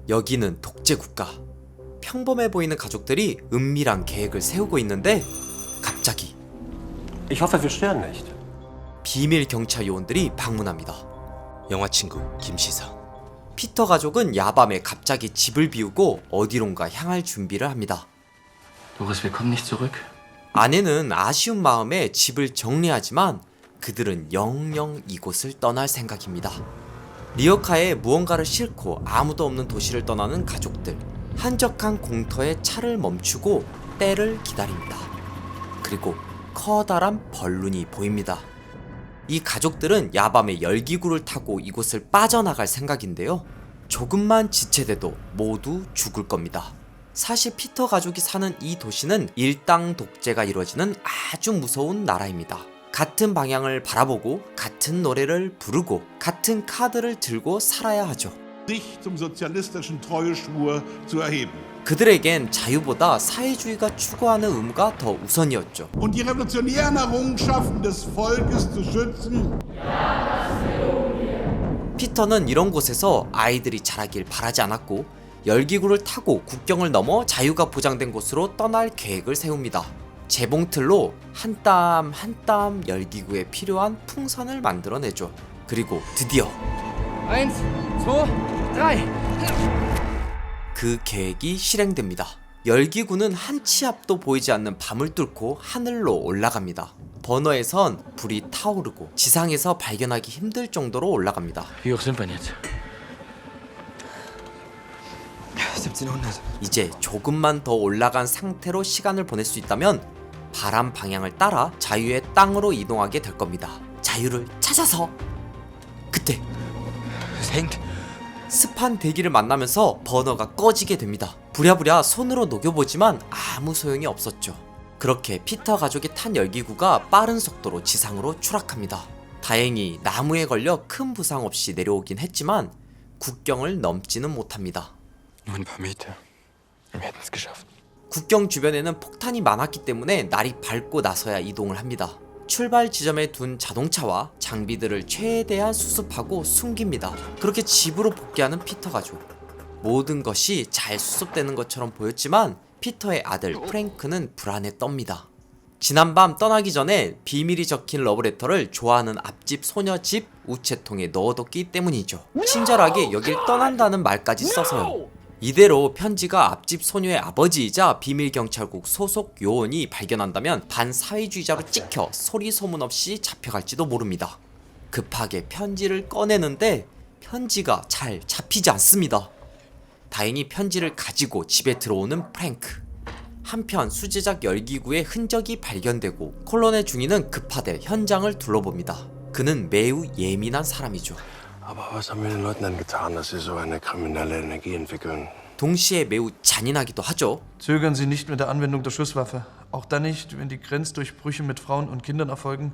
여기는 독재국가. 평범해 보이는 가족들이 은밀한 계획을 세우고 있는데 갑자기 Ich hoffe, wir stören nicht. 비밀 경찰 요원들이 방문합니다. 영화 친구 김시사. 피터 가족은 야밤에 갑자기 집을 비우고 어디론가 향할 준비를 합니다. Doris, wir kommen nicht zurück. 아내는 아쉬운 마음에 집을 정리하지만 그들은 영영 이곳을 떠날 생각입니다. 리어카에 무언가를 싣고 아무도 없는 도시를 떠나는 가족들. 한적한 공터에 차를 멈추고 때를 기다립니다. 그리고 커다란 벌룬이 보입니다. 이 가족들은 야밤에 열기구를 타고 이곳을 빠져나갈 생각인데요. 조금만 지체돼도 모두 죽을 겁니다. 사실 피터 가족이 사는 이 도시는 일당 독재가 이루어지는 아주 무서운 나라입니다. 같은 방향을 바라보고 같은 노래를 부르고 같은 카드를 들고 살아야 하죠. sich zum sozialistischen Treueschwur zu erheben. 그들에겐 자유보다 사회주의가 추구하는 의무가 더 우선이었죠. Und die revolutionären Errungenschaften des Volkes zu schützen. 피터는 이런 곳에서 아이들이 자라길 바라지 않았고 열기구를 타고 국경을 넘어 자유가 보장된 곳으로 떠날 계획을 세웁니다. 재봉틀로 한 땀 한 땀 열기구에 필요한 풍선을 만들어내죠. 그리고 드디어 1, 2, 3. 그 계획이 실행됩니다. 열기구는 한 치 앞도 보이지 않는 밤을 뚫고 하늘로 올라갑니다. 버너에선 불이 타오르고 지상에서 발견하기 힘들 정도로 올라갑니다. Wie hoch sind wir jetzt? 1700. 이제 조금만 더 올라간 상태로 시간을 보낼 수 있다면 바람 방향을 따라 자유의 땅으로 이동하게 될 겁니다. 자유를 찾아서 그때 Es hängt. 습한 대기를 만나면서 버너가 꺼지게 됩니다. 부랴부랴 손으로 녹여보지만 아무 소용이 없었죠. 그렇게 피터 가족이 탄 열기구가 빠른 속도로 지상으로 추락합니다. 다행히 나무에 걸려 큰 부상 없이 내려오긴 했지만 국경을 넘지는 못합니다. Nur ein paar Meter. Wir hätten es geschafft. 국경 주변에는 폭탄이 많았기 때문에 날이 밝고 나서야 이동을 합니다. 출발 지점에 둔 자동차와 장비들을 최대한 수습하고 숨깁니다. 그렇게 집으로 복귀하는 피터 가족. 모든 것이 잘 수습되는 것처럼 보였지만 피터의 아들 프랭크는 불안에 떱니다. 지난밤 떠나기 전에 비밀이 적힌 러브레터를 좋아하는 앞집 소녀 집 우체통에 넣어뒀기 때문이죠. 친절하게 여길 떠난다는 말까지 써서요. 이대로 편지가 앞집 소녀의 아버지이자 비밀경찰국 소속 요원이 발견한다면 반사회주의자로 찍혀 소리 소문 없이 잡혀갈지도 모릅니다. 급하게 편지를 꺼내는데 편지가 잘 잡히지 않습니다. 다행히 편지를 가지고 집에 들어오는 프랭크. 한편 수제작 열기구의 흔적이 발견되고 콜론의 중위는 급하게 현장을 둘러봅니다. 그는 매우 예민한 사람이죠. Aber was haben wir den Leuten denn getan, dass sie so eine kriminelle Energie entwickeln? 동시에 매우 잔인하기도 하죠. Zögern Sie nicht mit der Anwendung der Schusswaffe. Auch dann nicht, wenn die Grenzdurchbrüche mit Frauen und Kindern erfolgen.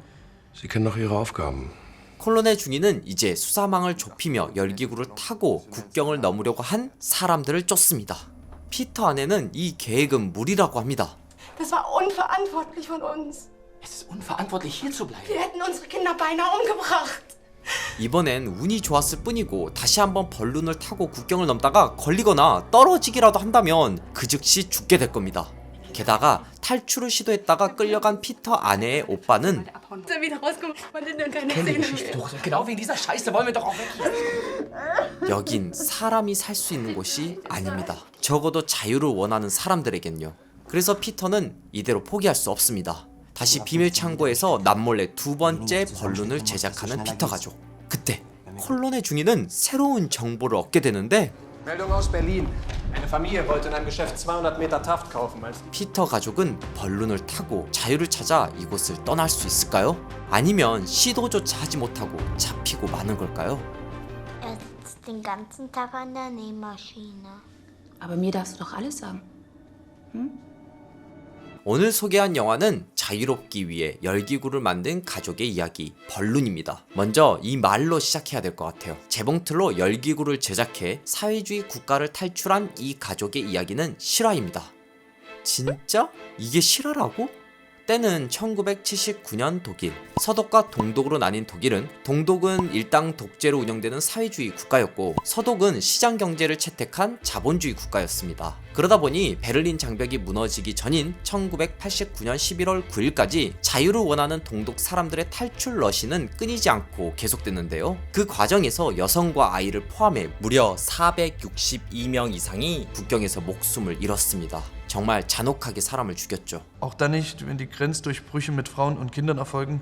Sie kennen doch ihre Aufgaben. 콜론의 중위는 이제 수사망을 좁히며 열기구를 타고 국경을 넘으려고 한 사람들을 쫓습니다. 피터 아내는 이 계획은 무리라고 합니다. Das war unverantwortlich von uns. Es ist unverantwortlich, hier zu bleiben. Wir hätten unsere Kinder beinahe umgebracht. 이번엔 운이 좋았을 뿐이고 다시 한번 벌룬을 타고 국경을 넘다가 걸리거나 떨어지기라도 한다면 그 즉시 죽게 될 겁니다. 게다가 탈출을 시도했다가 끌려간 피터 아내의 오빠는 Wieder rauskommen, man sind keine Kenn die Zähne Geschichte, mehr. Doris. Und genau wegen dieser Scheiße wollen wir doch auch weg. 여긴 사람이 살 수 있는 곳이 아닙니다. 적어도 자유를 원하는 사람들에겐요. 그래서 피터는 이대로 포기할 수 없습니다. 다시 비밀 창고에서 남몰래 두 번째 벌룬을 제작하는 피터 가족. 그때 콜론의 중위는 새로운 정보를 얻게 되는데 Meldung aus Berlin. Eine Familie wollte in einem Geschäft 200 Meter Taft kaufen. 피터 가족은 벌룬을 타고 자유를 찾아 이곳을 떠날 수 있을까요? 아니면 시도조차 하지 못하고 잡히고 마는 걸까요? Er sitzt den ganzen Tag an der Nähmaschine. Aber mir darfst du doch alles sagen. 오늘 소개한 영화는 자유롭기 위해 열기구를 만든 가족의 이야기 벌룬입니다. 먼저 이 말로 시작해야 될 것 같아요. 재봉틀로 열기구를 제작해 사회주의 국가를 탈출한 이 가족의 이야기는 실화입니다. 진짜? 이게 실화라고? 때는 1979년 독일. 서독과 동독으로 나뉜 독일은 동독은 일당 독재로 운영되는 사회주의 국가였고 서독은 시장 경제를 채택한 자본주의 국가였습니다. 그러다 보니 베를린 장벽이 무너지기 전인 1989년 11월 9일까지 자유를 원하는 동독 사람들의 탈출 러시는 끊이지 않고 계속됐는데요. 그 과정에서 여성과 아이를 포함해 무려 462명 이상이 국경에서 목숨을 잃었습니다. 정말 잔혹하게 사람을 죽였죠. Auch dann nicht, wenn die Grenzdurchbrüche mit Frauen und Kindern erfolgen.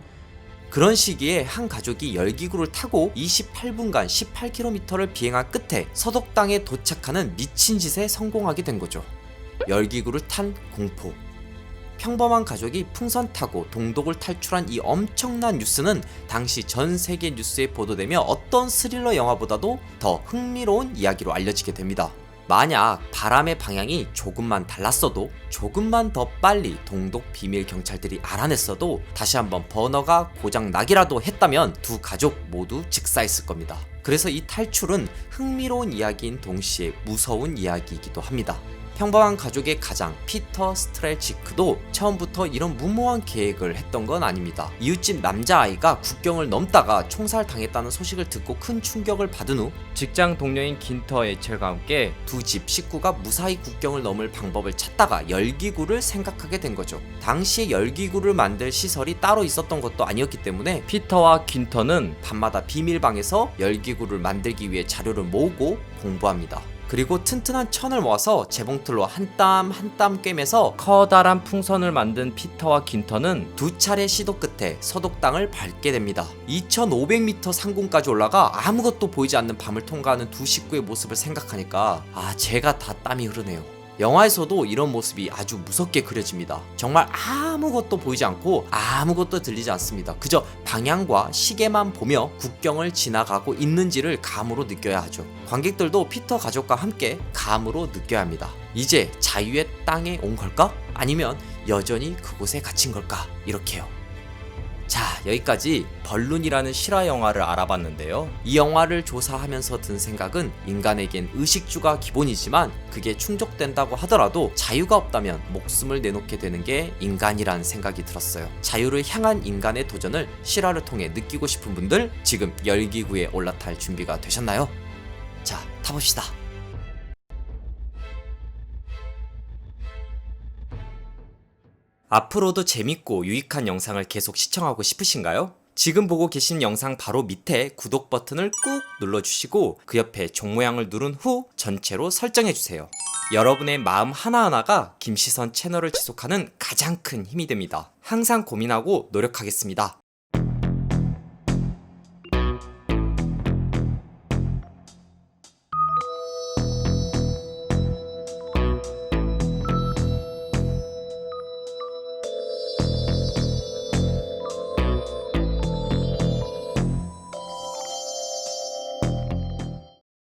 그런 시기에 한 가족이 열기구를 타고 28분간 18km를 비행한 끝에 서독 땅에 도착하는 미친 짓에 성공하게 된 거죠. 열기구를 탄 공포. 평범한 가족이 풍선 타고 동독을 탈출한 이 엄청난 뉴스는 당시 전 세계 뉴스에 보도되며 어떤 스릴러 영화보다도 더 흥미로운 이야기로 알려지게 됩니다. 만약 바람의 방향이 조금만 달랐어도, 조금만 더 빨리 동독 비밀 경찰들이 알아냈어도, 다시 한번 버너가 고장 나기라도 했다면 두 가족 모두 즉사했을 겁니다. 그래서 이 탈출은 흥미로운 이야기인 동시에 무서운 이야기이기도 합니다. 평범한 가족의 가장 피터 스트렐치크도 처음부터 이런 무모한 계획을 했던 건 아닙니다. 이웃집 남자아이가 국경을 넘다가 총살당했다는 소식을 듣고 큰 충격을 받은 후 직장 동료인 긴터 에첼과 함께 두 집 식구가 무사히 국경을 넘을 방법을 찾다가 열기구를 생각하게 된 거죠. 당시에 열기구를 만들 시설이 따로 있었던 것도 아니었기 때문에 피터와 긴터는 밤마다 비밀방에서 열기구를 만들기 위해 자료를 모으고 공부합니다. 그리고 튼튼한 천을 모아서 재봉틀로 한 땀 한 땀 꿰매서 커다란 풍선을 만든 피터와 긴터는 두 차례 시도 끝에 서독 땅을 밟게 됩니다. 2500m 상공까지 올라가 아무것도 보이지 않는 밤을 통과하는 두 식구의 모습을 생각하니까 제가 다 땀이 흐르네요. 영화에서도 이런 모습이 아주 무섭게 그려집니다. 정말 아무것도 보이지 않고 아무것도 들리지 않습니다. 그저 방향과 시계만 보며 국경을 지나가고 있는지를 감으로 느껴야 하죠. 관객들도 피터 가족과 함께 감으로 느껴야 합니다. 이제 자유의 땅에 온 걸까? 아니면 여전히 그곳에 갇힌 걸까? 이렇게요. 자, 여기까지 벌룬이라는 실화 영화를 알아봤는데요. 이 영화를 조사하면서 든 생각은 인간에겐 의식주가 기본이지만 그게 충족된다고 하더라도 자유가 없다면 목숨을 내놓게 되는 게 인간이란 생각이 들었어요. 자유를 향한 인간의 도전을 실화를 통해 느끼고 싶은 분들 지금 열기구에 올라탈 준비가 되셨나요? 자, 타봅시다. 앞으로도 재밌고 유익한 영상을 계속 시청하고 싶으신가요? 지금 보고 계신 영상 바로 밑에 구독 버튼을 꾹 눌러주시고 그 옆에 종 모양을 누른 후 전체로 설정해주세요. 여러분의 마음 하나하나가 김시선 채널을 지속하는 가장 큰 힘이 됩니다. 항상 고민하고 노력하겠습니다.